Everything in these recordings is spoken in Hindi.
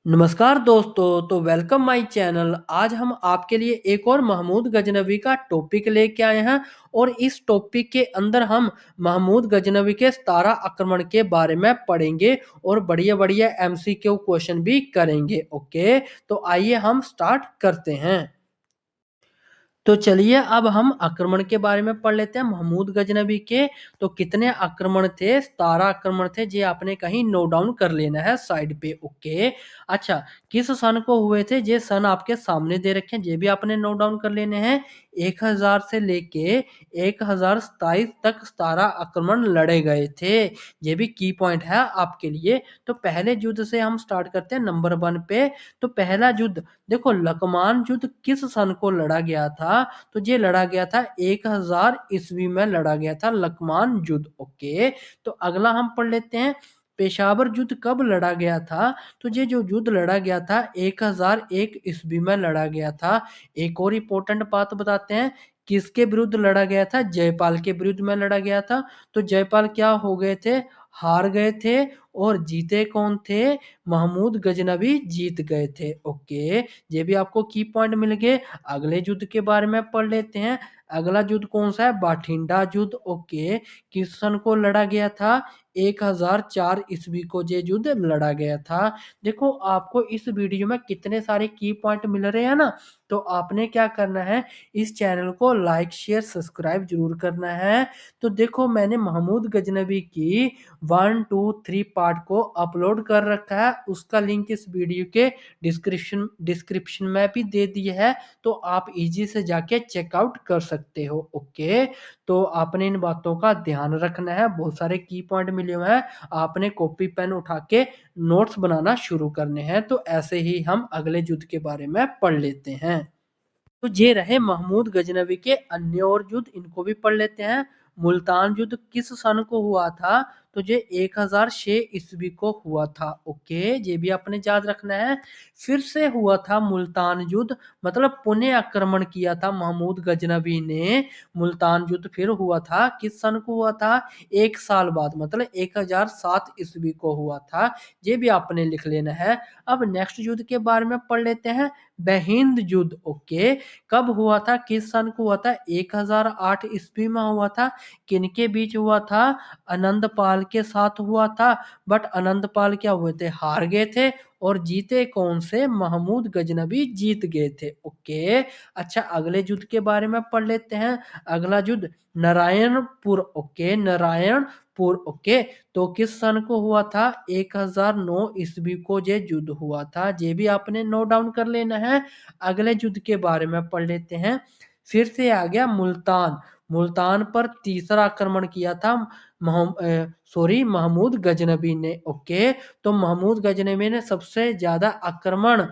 नमस्कार दोस्तों, तो वेलकम माय चैनल। आज हम आपके लिए एक और महमूद गजनवी का टॉपिक लेके आए हैं और इस टॉपिक के अंदर हम महमूद गजनवी के 17 आक्रमण के बारे में पढ़ेंगे और बढ़िया-बढ़िया एमसीक्यू क्वेश्चन भी करेंगे। ओके, तो आइए हम स्टार्ट करते हैं। तो चलिए अब हम आक्रमण के बारे में पढ़ लेते हैं महमूद गजनवी के। तो कितने आक्रमण थे? 17 आक्रमण थे। जे आपने कहीं नोट डाउन कर लेना है साइड पे। ओके, अच्छा, किस सन को हुए थे? जे सन आपके सामने दे रखे हैं, जे भी आपने नोट डाउन कर लेने हैं। 1000 से लेके 1027 तक 17 आक्रमण लड़े गए थे। ये भी की पॉइंट है आपके लिए। तो पहले युद्ध से हम स्टार्ट करते हैं नंबर 1 पे। तो पहला युद्ध देखो, लकमान युद्ध किस सन को लड़ा गया था? तो ये लड़ा गया था 1000 ईस्वी में लड़ा गया था लकमान युद्ध। ओके, तो अगला हम पढ़ लेते हैं पेशावर युद्ध कब लड़ा गया था? तो ये जो युद्ध लड़ा गया था 1001 ईस्वी में लड़ा गया था। एक और इम्पोर्टेंट बात बताते हैं, किसके विरुद्ध लड़ा गया था? जयपाल के विरुद्ध में लड़ा गया था। तो जयपाल क्या हो गए थे? हार गए थे। और जीते कौन थे? महमूद गजनवी जीत गए थे। ओके, ये भी आपको की पॉइंट मिल गए। अगले युद्ध के बारे में पढ़ लेते हैं। अगला युद्ध कौन सा है? बाठिंडा युद्ध। ओके, किस सन को लड़ा गया था? 1004 ईस्वी को ये युद्ध लड़ा गया था। देखो, आपको इस वीडियो में कितने सारे की पॉइंट मिल रहे हैं ना, तो आपने क्या करना है, इस चैनल को लाइक शेयर सब्सक्राइब जरूर करना है। तो देखो, मैंने महमूद गजनवी की 1 2 3 पार्ट को अपलोड कर रखा है। उसका लिंक इस वीडियो के डिस्क्रिप्शन में भी दे दिया है, तो आप इजी से जाके चेकआउट कर सकते हो। ओके, तो आपने इन बातों का ध्यान रखना है। बहुत सारे की पॉइंट मिले हुए हैं, आपने कॉपी पेन उठा के नोट्स बनाना शुरू करने हैं। तो ऐसे ही हम अगले युद्ध के बारे में पढ़ लेते हैं। तो ये रहे महमूद गजनवी के अन्य और युद्ध, इनको भी पढ़ लेते हैं। मुल्तान युद्ध किस सन को हुआ था? तो ये 1006 ईस्वी को हुआ था। ओके, ये भी आपने याद रखना है। फिर से हुआ था मुल्तान युद्ध, मतलब पुनः आक्रमण किया था महमूद गजनवी ने। मुल्तान युद्ध फिर हुआ था, किस सन को हुआ था? 1 साल बाद, मतलब 1007 ईस्वी को हुआ था। ये भी आपने लिख लेना है। अब नेक्स्ट युद्ध के बारे में पढ़ लेते हैं। बहिंद युद्ध। ओके, कब हुआ था? किस सन को हुआ था? 1008 ईस्वी में हुआ था। किनके बीच हुआ था? आनंदपाल के साथ हुआ था। बट आनंदपाल क्या हुए थे? हार गए थे। और जीते कौन से? महमूद गजनवी जीत गए थे। ओके, अच्छा, अगले युद्ध के बारे में पढ़ लेते हैं। अगला युद्ध नारायणपुर। ओके, नारायणपुर। ओके, तो किस सन को हुआ था? 1009 ईस्वी को ये युद्ध हुआ था। ये भी आपने नोट डाउन कर लेना है। अगले युद्ध के बारे में पढ़ लेते हैं। फिर से आ गया मुल्तान। मुल्तान पर तीसरा आक्रमण किया था महमूद गजनवी ने। ओके, तो महमूद गजनवी ने सबसे ज्यादा आक्रमण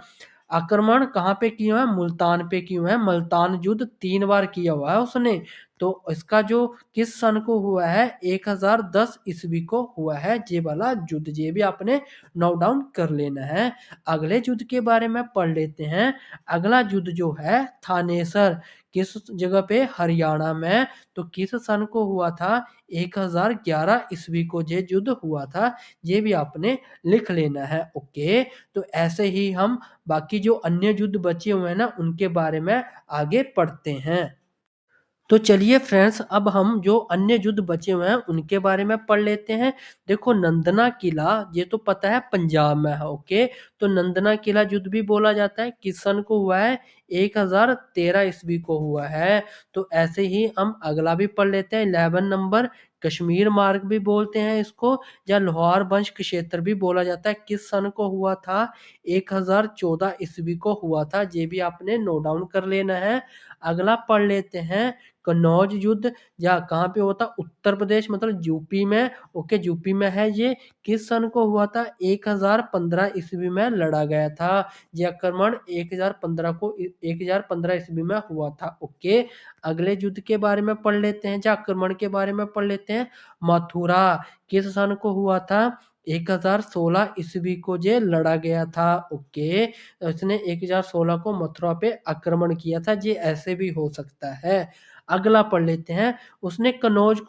आक्रमण कहाँ पे किए हुए हैं? मुल्तान पे किए हुए हैं। मुल्तान युद्ध 3 बार किया हुआ है उसने। तो इसका जो किस सन को हुआ है? 1010 ईस्वी को हुआ है ये वाला युद्ध। ये भी आपने नोट डाउन कर लेना है। अगले युद्ध के बारे में पढ़ लेते हैं। अगला युद्ध जो है थानेसर, किस जगह पे? हरियाणा में। तो किस सन को हुआ था? 1011 ईस्वी को ये युद्ध हुआ था। ये भी आपने लिख लेना है। ओके, तो ऐसे ही हम बाकी जो अन्य युद्ध बचे हुए हैं ना, उनके बारे में आगे पढ़ते हैं। तो चलिए फ्रेंड्स, अब हम जो अन्य युद्ध बचे हुए हैं उनके बारे में पढ़ लेते हैं। देखो, नंदना किला, ये तो पता है पंजाब में है। ओके, तो नंदना किला युद्ध भी बोला जाता है। किस सन को हुआ है? 1013 ईस्वी को हुआ है। तो ऐसे ही हम अगला भी पढ़ लेते हैं। 11 नंबर, कश्मीर मार्ग भी बोलते हैं इसको, या लोहार वंश क्षेत्र भी बोला जाता है। किस सन को हुआ था? 1014 ईस्वी को हुआ था। ये भी आपने नोट डाउन कर लेना है। अगला पढ़ लेते हैं कन्नौज युद्ध, या कहाँ पे होता? उत्तर प्रदेश, मतलब यूपी में। ओके, यूपी में है ये। किस सन को हुआ था? 1015 ईस्वी में लड़ा गया था। ये आक्रमण 1015 ईस्वी में हुआ था। ओके, अगले युद्ध के बारे में पढ़ लेते हैं, या आक्रमण के बारे में पढ़ लेते हैं। मथुरा, किस सन को हुआ था? 1016 ईस्वी को ये लड़ा गया था। ओके, इसने 1016 को मथुरा पे आक्रमण किया था। ये ऐसे भी हो सकता है। अगला पढ़ लेते हैं। उसने कन्नौज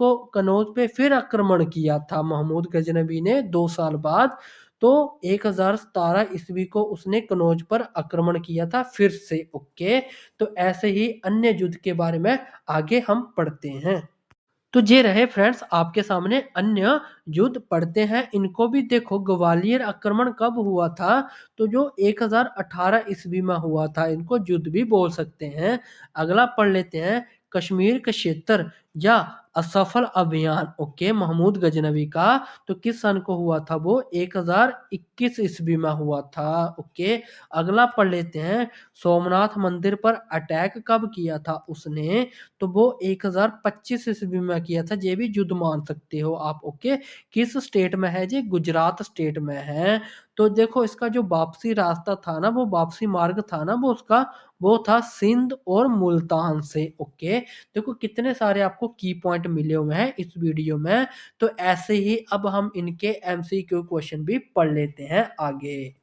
पे फिर आक्रमण किया था महमूद गजनवी ने 2 साल बाद। तो 1017 ईस्वी को उसने कनौज पर आक्रमण किया था फिर से। ओके, तो ऐसे ही अन्य युद्ध के बारे में आगे हम पढ़ते हैं। तो ये रहे फ्रेंड्स आपके सामने अन्य युद्ध पढ़ते हैं इनको भी। देखो ग्वालियर आक्रमण कब हुआ था, तो जो 1018 ईस्वी में हुआ था, इनको युद्ध भी बोल सकते हैं। अगला पढ़ लेते हैं कश्मीर का क्षेत्र या असफल अभियान। ओके, महमूद गजनवी का तो किस सन को हुआ था, वो 1021 ईस्वी में हुआ था। ओके, अगला पढ़ लेते हैं सोमनाथ मंदिर पर अटैक कब किया था उसने, तो वो 1025 ईस्वी में किया था। ये भी युद्ध मान सकते हो आप। ओके, किस स्टेट में है ये, गुजरात स्टेट में है। तो देखो इसका जो वापसी रास्ता था ना, वो वापसी मार्ग था ना, वो उसका वो था सिंध और मुल्तान से। ओके, देखो कितने सारे आपको की पॉइंट मिले हुए हैं इस वीडियो में। तो ऐसे ही अब हम इनके एमसीक्यू क्वेश्चन भी पढ़ लेते हैं आगे।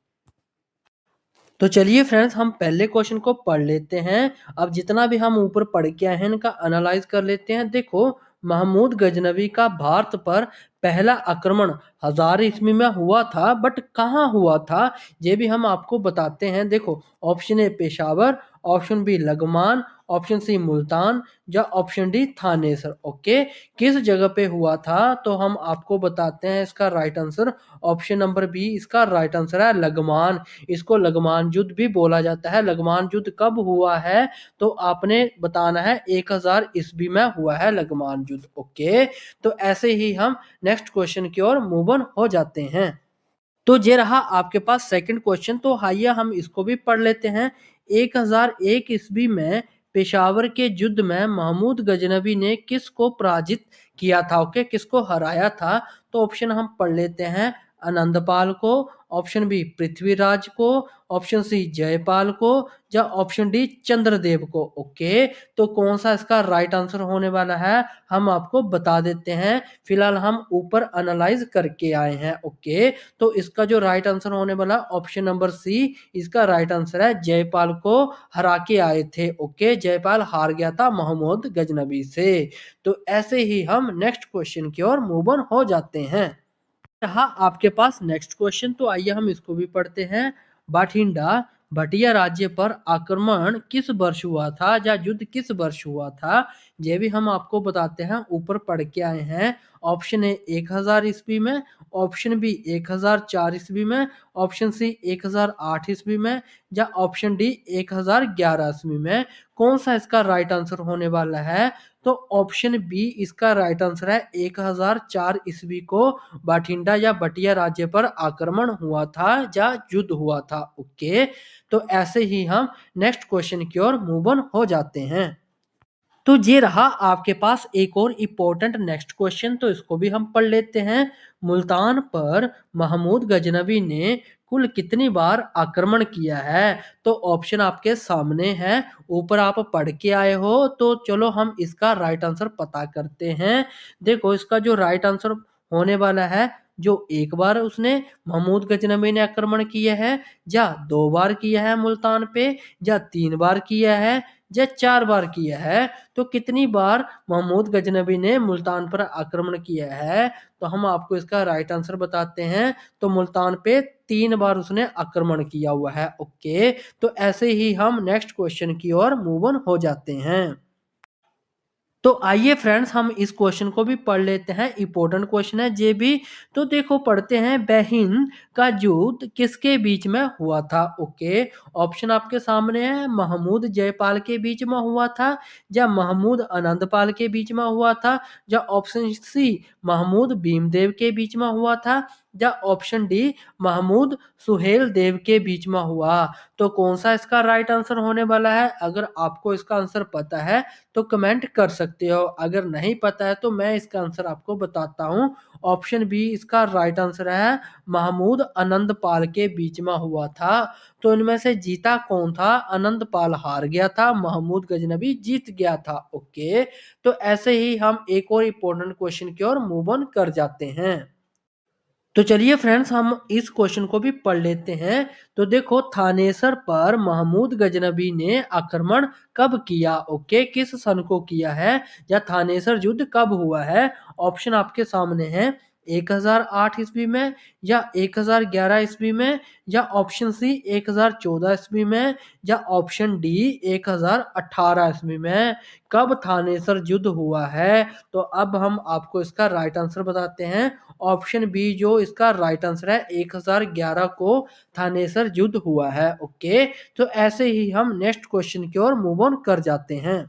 तो चलिए फ्रेंड्स हम पहले क्वेश्चन को पढ़ लेते हैं। अब जितना भी हम ऊपर पढ़ के आए हैं इनका एनालाइज कर लेते हैं। देखो महमूद गजनवी का भारत पर पहला आक्रमण 1000 ईस्वी में हुआ था, बट कहाँ हुआ था ये भी हम आपको बताते हैं। देखो option A Peshawar, option B Laghman, option C Multan या ऑप्शन डी थानेसर। ओके, किस जगह पे हुआ था, तो हम आपको बताते हैं इसका right answer option number B इसका राइट आंसर है लगमान। इसको लगमान युद्ध भी बोला जाता है। लगमान युद्ध कब हुआ है, तो आपने बताना है 1000 ईस्वी में हुआ है लगमान युद्ध। ओके, तो ऐसे ही हम नेक्स्ट क्वेश्चन की ओर मूव ऑन हो जाते हैं। तो ये रहा आपके पास सेकंड क्वेश्चन। तो आइए हम इसको भी पढ़ लेते हैं। 1001 ईस्वी में पेशावर के युद्ध में महमूद गजनवी ने किसको पराजित किया था। ओके, किसको हराया था, तो ऑप्शन हम पढ़ लेते हैं आनंदपाल को, ऑप्शन बी पृथ्वीराज को, ऑप्शन सी जयपाल को या ऑप्शन डी चंद्रदेव को। ओके, तो कौन सा इसका राइट आंसर होने वाला है हम आपको बता देते हैं। फिलहाल हम ऊपर एनालाइज करके आए हैं। ओके, तो इसका जो राइट आंसर होने वाला ऑप्शन नंबर सी इसका राइट आंसर है, जयपाल को हरा के आए थे। ओके, जयपाल हार गया था महमूद गजनवी से। तो ऐसे ही हम नेक्स्ट क्वेश्चन की ओर मूव ऑन हो जाते हैं। रहा आपके पास नेक्स्ट क्वेश्चन, तो आइए हम इसको भी पढ़ते हैं। बाठिंडा भटिया राज्य पर आक्रमण किस वर्ष हुआ था या युद्ध किस वर्ष हुआ था, ये भी हम आपको बताते हैं। ऊपर पढ़ के आए हैं। ऑप्शन ए 1000 ईस्वी में, ऑप्शन बी 1004 ईस्वी में, ऑप्शन सी 1008 ईस्वी में या ऑप्शन डी 1011 ईस्वी में। कौन सा इसका राइट आंसर होने वाला है, तो ऑप्शन बी इसका राइट आंसर है 1004 ईस्वी को बाठिंडा या बटिया राज्य पर आक्रमण हुआ था या युद्ध हुआ था। ओके, तो ऐसे ही हम नेक्स्ट क्वेश्चन की ओर मूव ऑन हो जाते हैं। तो ये रहा आपके पास एक और इम्पोर्टेंट नेक्स्ट क्वेश्चन, तो इसको भी हम पढ़ लेते हैं। मुल्तान पर महमूद गजनवी ने कुल कितनी बार आक्रमण किया है, तो ऑप्शन आपके सामने है, ऊपर आप पढ़ के आए हो। तो चलो हम इसका राइट आंसर पता करते हैं। देखो इसका जो राइट आंसर होने वाला है, जो एक बार उसने महमूद गजनवी ने आक्रमण किया है, या 2 बार किया है मुल्तान पे, या 3 बार किया है, या 4 बार किया है। तो कितनी बार महमूद गजनवी ने मुल्तान पर आक्रमण किया है, तो हम आपको इसका राइट आंसर बताते हैं। तो मुल्तान पे 3 बार उसने आक्रमण किया हुआ है। ओके, तो ऐसे ही हम नेक्स्ट क्वेश्चन की ओर मूव ऑन हो जाते हैं। तो आइए फ्रेंड्स हम इस क्वेश्चन को भी पढ़ लेते हैं। इंपॉर्टेंट क्वेश्चन है ये भी। तो देखो पढ़ते हैं, बहन का युद्ध किसके बीच में हुआ था। ओके, ऑप्शन आपके सामने है, महमूद जयपाल के बीच में हुआ था, या महमूद आनंदपाल के बीच में हुआ था, या ऑप्शन सी महमूद भीमदेव के बीच में हुआ था, या ऑप्शन डी महमूद सुहेल देव के बीच में हुआ। तो कौन सा इसका राइट आंसर होने वाला है, अगर आपको इसका आंसर पता है तो कमेंट कर सकते हो। अगर नहीं पता है तो मैं इसका आंसर आपको बताता हूँ। ऑप्शन बी इसका राइट आंसर है, महमूद आनंदपाल के बीच में हुआ था। तो इनमें से जीता कौन था, आनंदपाल हार गया था, महमूद गजनवी जीत गया था। ओके, तो ऐसे ही हम एक और इम्पोर्टेंट क्वेश्चन की ओर मूव ऑन कर जाते हैं। तो चलिए फ्रेंड्स हम इस क्वेश्चन को भी पढ़ लेते हैं। तो देखो थानेसर पर महमूद गजनवी ने आक्रमण कब किया। ओके, किस सन को किया है, या थानेसर युद्ध कब हुआ है। ऑप्शन आपके सामने है, 1008 ईस्वी में, या 1011 ईस्वी में, या ऑप्शन सी 1014 ईस्वी में, या ऑप्शन डी 1018 ईस्वी में। कब थानेसर युद्ध हुआ है? तो अब हम आपको इसका राइट आंसर बताते हैं। ऑप्शन बी जो इसका राइट आंसर है, 1011 को थानेसर युद्ध हुआ है। ओके, तो ऐसे ही हम नेक्स्ट क्वेश्चन की ओर मूव ऑन कर जाते हैं।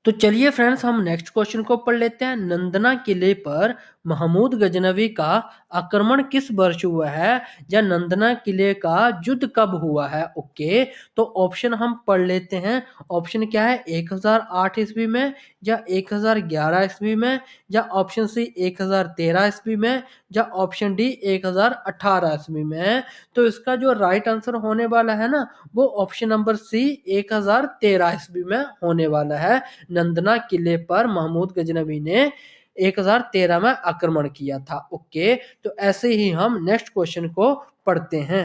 तो चलिए फ्रेंड्स, हम नेक्स्ट क्वेश्चन को पढ़ लेते हैं। नंदना किले पर महमूद गजनवी का आक्रमण किस वर्ष हुआ है, या नंदना किले का युद्ध कब हुआ है? ओके, तो ऑप्शन हम पढ़ लेते हैं। ऑप्शन क्या है? 1008 ईस्वी में, या 1011 ईस्वी में, या ऑप्शन सी 1013 ईस्वी में, या ऑप्शन डी 1018 ईस्वी में। तो इसका जो राइट आंसर होने वाला है ना, वो ऑप्शन नंबर सी 1013 ईस्वी में होने वाला है। नंदना किले पर महमूद गजनवी ने 1013 में आक्रमण किया था। ओके, तो ऐसे ही हम नेक्स्ट क्वेश्चन को पढ़ते हैं।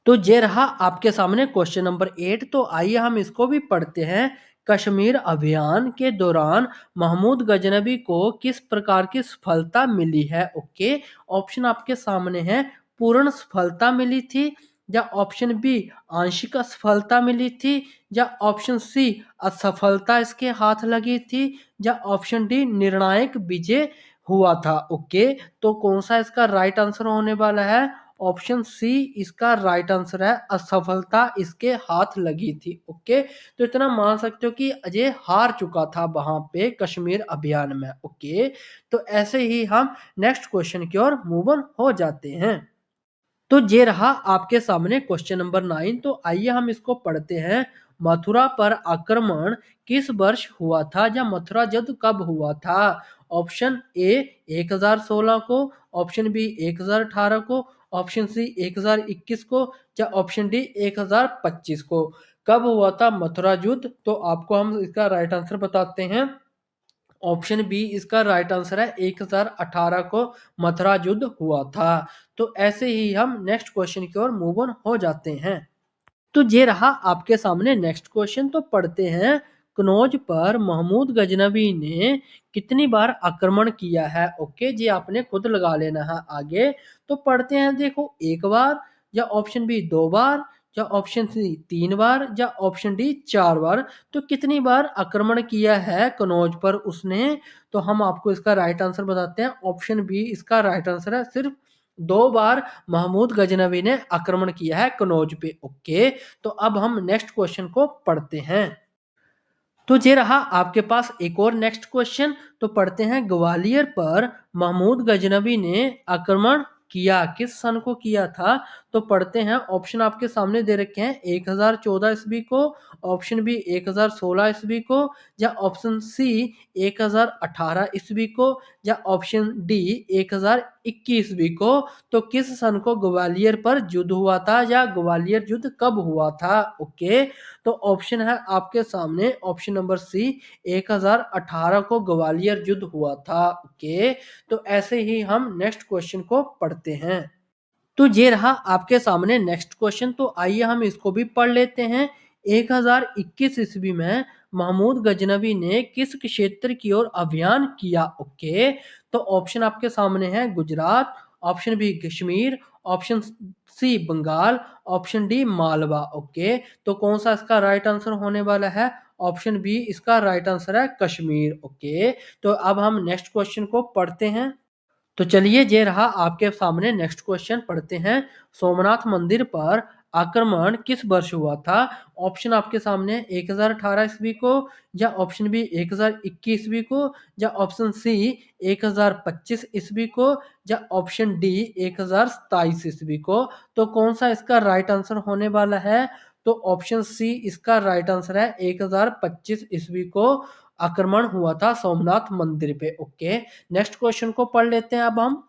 तो ये रहा आपके सामने क्वेश्चन नंबर 8। तो आइए हम इसको भी पढ़ते हैं। कश्मीर अभियान के दौरान महमूद गजनवी को किस प्रकार की सफलता मिली है? ओके, ऑप्शन आपके सामने है। पूर्ण सफलता मिली थी, या ऑप्शन बी आंशिक असफलता मिली थी, या ऑप्शन सी असफलता इसके हाथ लगी थी, या ऑप्शन डी निर्णायक विजय हुआ था। ओके, तो कौन सा इसका राइट आंसर होने वाला है? ऑप्शन सी इसका राइट आंसर है, असफलता इसके हाथ लगी थी। ओके, तो इतना मान सकते हो कि अजय हार चुका था वहां पे कश्मीर अभियान में। ओके, तो ऐसे ही हम नेक्स्ट क्वेश्चन की ओर मूव ऑन हो जाते हैं। तो ये रहा आपके सामने क्वेश्चन नंबर 9। तो आइए हम इसको पढ़ते हैं। मथुरा पर आक्रमण किस वर्ष हुआ था, या मथुरा युद्ध कब हुआ था? ऑप्शन ए 1016 को, ऑप्शन बी 1018 को, ऑप्शन सी 1021 को, या ऑप्शन डी 1025 को। कब हुआ था मथुरा युद्ध? तो आपको हम इसका राइट आंसर बताते हैं। ऑप्शन बी इसका राइट आंसर है, 1018 को मथुरा युद्ध हुआ था। तो ऐसे ही हम नेक्स्ट क्वेश्चन की ओर मूव ऑन हो जाते हैं। तो ये रहा आपके सामने नेक्स्ट क्वेश्चन। तो पढ़ते हैं। कनौज पर महमूद गजनवी ने कितनी बार आक्रमण किया है? ओके जी, आपने खुद लगा लेना है आगे। तो पढ़ते हैं, देखो, एक बार, या ऑप्शन बी 2 बार, या ऑप्शन सी 3 बार, या ऑप्शन डी 4 बार। तो कितनी बार आक्रमण किया है कनौज पर उसने? तो हम आपको इसका राइट आंसर बताते हैं। ऑप्शन बी इसका राइट आंसर है, सिर्फ 2 बार महमूद गजनवी ने आक्रमण किया है कनौज पे। ओके, तो अब हम नेक्स्ट क्वेश्चन को पढ़ते हैं। तो ये रहा आपके पास एक और नेक्स्ट क्वेश्चन। तो पढ़ते हैं। ग्वालियर पर महमूद गजनवी ने आक्रमण किया किस सन को किया था? तो पढ़ते हैं। ऑप्शन आपके सामने दे रखे हैं। 1014 ईस्वी को, ऑप्शन बी 1016 ईस्वी को, या ऑप्शन सी 1018 ईस्वी को, या ऑप्शन डी 1021 ईस्वी को। तो किस सन को ग्वालियर पर युद्ध हुआ था, या ग्वालियर युद्ध कब हुआ था? ओके, तो ऑप्शन है आपके सामने, ऑप्शन नंबर सी 1018 को ग्वालियर युद्ध हुआ था। ओके, तो ऐसे ही हम नेक्स्ट क्वेश्चन को पढ़ते हैं। तो ये रहा आपके सामने नेक्स्ट क्वेश्चन। तो आइए हम इसको भी पढ़ लेते हैं। 1021 ईस्वी में महमूद गजनवी ने किस क्षेत्र की ओर अभियान किया? ओके, तो ऑप्शन आपके सामने है। Gujarat, option B Kashmir, option C Bengal, option D Malwa. Okay, तो कौन सा इसका राइट आंसर होने वाला है? ऑप्शन बी इसका राइट आंसर है, कश्मीर। ओके, तो अब हम नेक्स्ट क्वेश्चन को पढ़ते हैं। तो चलिए, ये रहा आपके सामने नेक्स्ट क्वेश्चन, पढ़ते हैं। सोमनाथ मंदिर पर आक्रमण किस वर्ष हुआ था? ऑप्शन आपके सामने 1018 ईस्वी को, या ऑप्शन बी 1021 ईस्वी को, या ऑप्शन सी 1025 ईस्वी को, या ऑप्शन डी 1027 ईस्वी को। तो कौन सा इसका राइट आंसर होने वाला है? तो ऑप्शन सी इसका राइट आंसर है, 1025 ईस्वी को आक्रमण हुआ था सोमनाथ मंदिर पे। ओके, नेक्स्ट क्वेश्चन को पढ़ लेते हैं अब हम।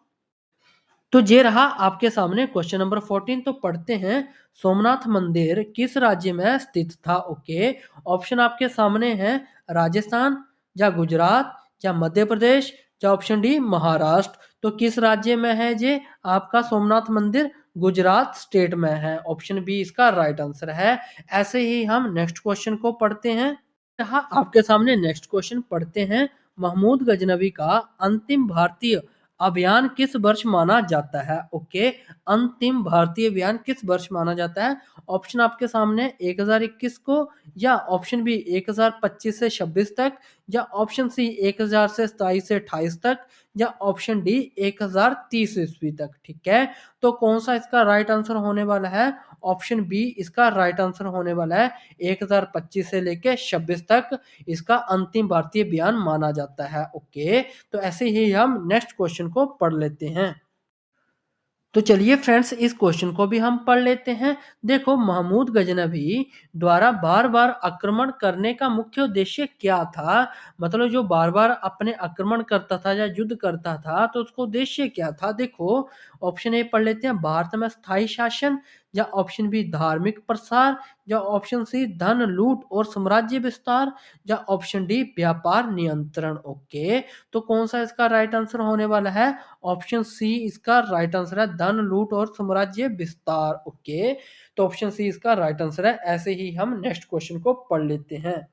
तो ये रहा आपके सामने क्वेश्चन नंबर 14। तो पढ़ते हैं। सोमनाथ मंदिर किस राज्य में स्थित था? ओके, ऑप्शन आपके सामने है। राजस्थान, या गुजरात, या मध्य प्रदेश, या ऑप्शन डी महाराष्ट्र। तो किस राज्य में है ये आपका सोमनाथ मंदिर? गुजरात स्टेट में है। ऑप्शन बी इसका राइट आंसर है। ऐसे ही हम नेक्स्ट क्वेश्चन को पढ़ते हैं। यहाँ आपके सामने नेक्स्ट क्वेश्चन, पढ़ते हैं। महमूद गजनवी का अंतिम भारतीय अभियान किस वर्ष माना जाता है? ओके, अंतिम भारतीय अभियान किस वर्ष माना जाता है? ऑप्शन आपके सामने 1021 को, या ऑप्शन बी 1025 से 26 तक, या ऑप्शन सी 1000 से 27 से 28 तक, या ऑप्शन डी 1030 ईस्वी तक। ठीक है, तो कौन सा इसका राइट आंसर होने वाला है? ऑप्शन बी इसका राइट आंसर होने वाला है। 1025 से लेके 26 तक इसका अंतिम भारतीय अभियान माना जाता है। ओके, तो ऐसे ही हम नेक्स्ट क्वेश्चन को पढ़ लेते हैं। तो चलिए फ्रेंड्स, इस क्वेश्चन को भी हम पढ़ लेते हैं। देखो, महमूद गजनवी द्वारा बार बार आक्रमण करने का मुख्य उद्देश्य क्या था? मतलब जो बार बार अपने आक्रमण करता था या युद्ध करता था, तो उसका उद्देश्य क्या था? देखो, ऑप्शन ए पढ़ लेते हैं, भारत में स्थायी शासन, या ऑप्शन बी धार्मिक प्रसार, या ऑप्शन सी धन लूट और साम्राज्य विस्तार, या ऑप्शन डी व्यापार नियंत्रण। ओके, तो कौन सा इसका राइट आंसर होने वाला है? ऑप्शन सी इसका राइट आंसर है, धन लूट और साम्राज्य विस्तार। ओके, तो ऑप्शन सी इसका राइट आंसर है। ऐसे ही हम नेक्स्ट क्वेश्चन को पढ़ लेते हैं।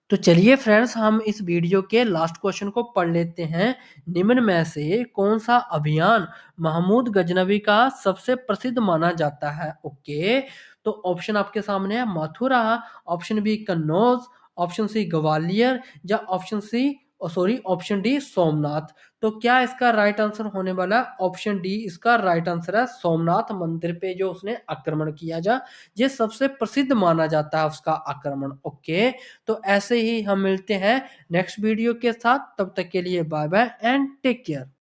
तो चलिए फ्रेंड्स, हम इस वीडियो के लास्ट क्वेश्चन को पढ़ लेते हैं। निम्न में से कौन सा अभियान महमूद गजनवी का सबसे प्रसिद्ध माना जाता है? ओके, तो ऑप्शन आपके सामने है, Mathura, option B Kannauj, option C Gwalior, या option C option D Somnath. तो क्या इसका राइट आंसर होने वाला है? ऑप्शन डी इसका राइट आंसर है। सोमनाथ मंदिर पे जो उसने आक्रमण किया ये सबसे प्रसिद्ध माना जाता है उसका आक्रमण। ओके, तो ऐसे ही हम मिलते हैं नेक्स्ट वीडियो के साथ। तब तक के लिए bye bye and take care.